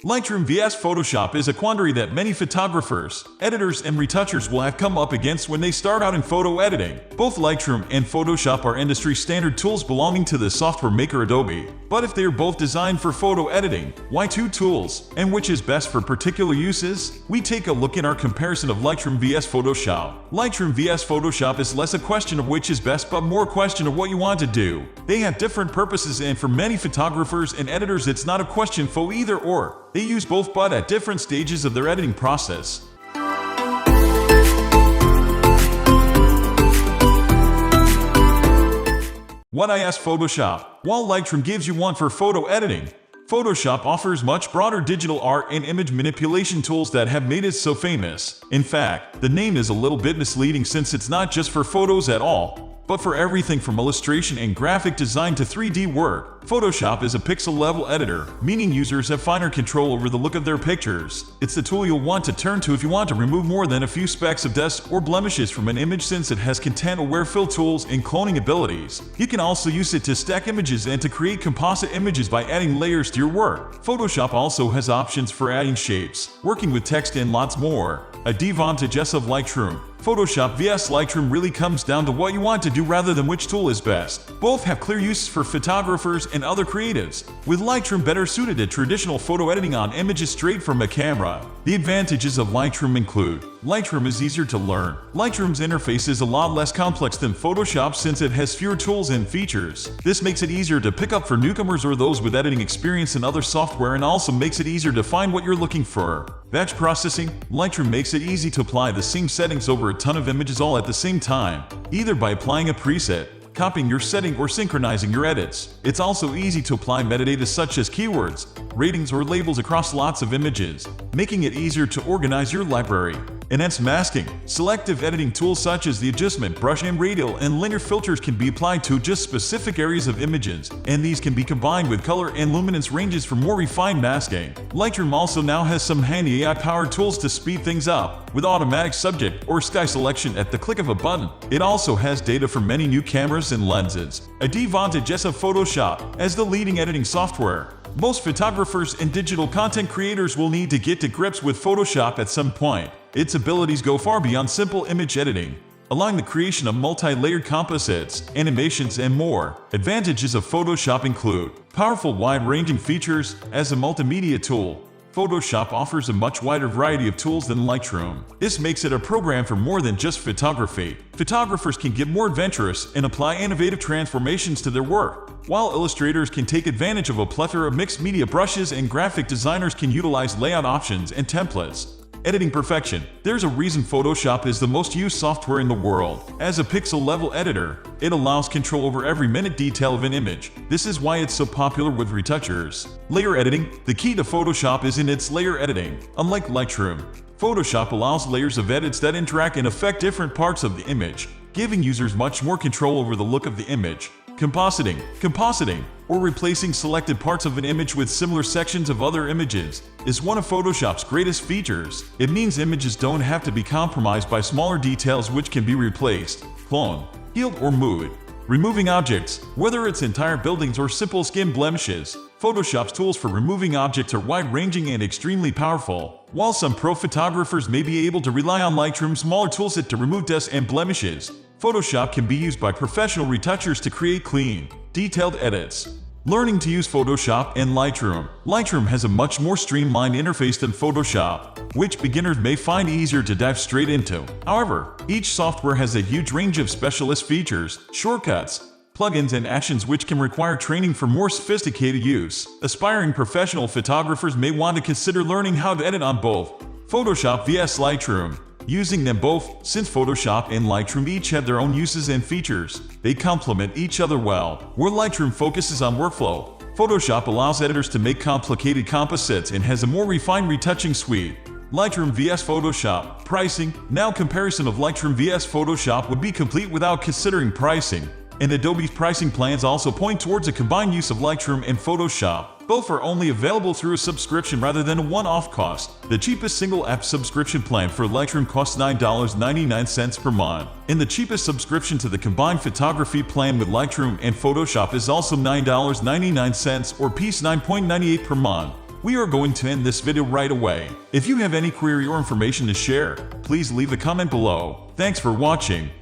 Lightroom vs Photoshop is a quandary that many photographers, editors, and retouchers will have come up against when they start out in photo editing. Both Lightroom and Photoshop are industry standard tools belonging to the software maker Adobe. But if they are both designed for photo editing, why two tools, and which is best for particular uses? We take a look in our comparison of Lightroom vs Photoshop. Lightroom vs Photoshop is less a question of which is best but more a question of what you want to do. They have different purposes, and for many photographers and editors it's not a question for either or. They use both but at different stages of their editing process. What I ask Photoshop. While Lightroom gives you one for photo editing, Photoshop offers much broader digital art and image manipulation tools that have made it so famous. In fact, the name is a little bit misleading since it's not just for photos at all, but for everything from illustration and graphic design to 3D work. Photoshop is a pixel-level editor, meaning users have finer control over the look of their pictures. It's the tool you'll want to turn to if you want to remove more than a few specks of dust or blemishes from an image, since it has content-aware fill tools and cloning abilities. You can also use it to stack images and to create composite images by adding layers to your work. Photoshop also has options for adding shapes, working with text, and lots more. Advantages of Lightroom. Photoshop vs Lightroom really comes down to what you want to do rather than which tool is best. Both have clear uses for photographers and other creatives, with Lightroom better suited to traditional photo editing on images straight from a camera. The advantages of Lightroom include: Lightroom is easier to learn. Lightroom's interface is a lot less complex than Photoshop since it has fewer tools and features. This makes it easier to pick up for newcomers or those with editing experience in other software, and also makes it easier to find what you're looking for. Batch processing. Lightroom makes it easy to apply the same settings over a ton of images all at the same time, either by applying a preset, copying your setting, or synchronizing your edits. It's also easy to apply metadata such as keywords, ratings, or labels across lots of images, making it easier to organize your library. Enhanced masking. Selective editing tools such as the adjustment brush and radial and linear filters can be applied to just specific areas of images, and these can be combined with color and luminance ranges for more refined masking. Lightroom also now has some handy AI-powered tools to speed things up, with automatic subject or sky selection at the click of a button. It also has data for many new cameras and lenses. Advantages of Photoshop. As the leading editing software, most photographers and digital content creators will need to get to grips with Photoshop at some point. Its abilities go far beyond simple image editing, allowing the creation of multi-layered composites, animations, and more. Advantages of Photoshop include powerful, wide-ranging features. As a multimedia tool, Photoshop offers a much wider variety of tools than Lightroom. This makes it a program for more than just photography. Photographers can get more adventurous and apply innovative transformations to their work, while illustrators can take advantage of a plethora of mixed media brushes, and graphic designers can utilize layout options and templates. Editing perfection. There's a reason Photoshop is the most used software in the world. As a pixel-level editor, it allows control over every minute detail of an image. This is why it's so popular with retouchers. Layer editing. The key to Photoshop is in its layer editing. Unlike Lightroom, Photoshop allows layers of edits that interact and affect different parts of the image, giving users much more control over the look of the image. Compositing, or replacing selected parts of an image with similar sections of other images, is one of Photoshop's greatest features. It means images don't have to be compromised by smaller details which can be replaced, cloned, healed, or moved. Removing objects. Whether it's entire buildings or simple skin blemishes, Photoshop's tools for removing objects are wide-ranging and extremely powerful. While some pro photographers may be able to rely on Lightroom's smaller toolset to remove dust and blemishes, Photoshop can be used by professional retouchers to create clean, detailed edits. Learning to use Photoshop and Lightroom. Lightroom has a much more streamlined interface than Photoshop, which beginners may find easier to dive straight into. However, each software has a huge range of specialist features, shortcuts, plugins, and actions which can require training for more sophisticated use. Aspiring professional photographers may want to consider learning how to edit on both Photoshop vs Lightroom. Using them both, since Photoshop and Lightroom each have their own uses and features, they complement each other well. Where Lightroom focuses on workflow, Photoshop allows editors to make complicated composites and has a more refined retouching suite. Lightroom vs Photoshop. Pricing. Now, comparison of Lightroom vs Photoshop would be complete without considering pricing, and Adobe's pricing plans also point towards a combined use of Lightroom and Photoshop. Both are only available through a subscription rather than a one-off cost. The cheapest single-app subscription plan for Lightroom costs $9.99 per month, and the cheapest subscription to the combined photography plan with Lightroom and Photoshop is also $9.99 or $9.98 per month. we are going to end this video right away. If you have any query or information to share, please leave a comment below. Thanks for watching.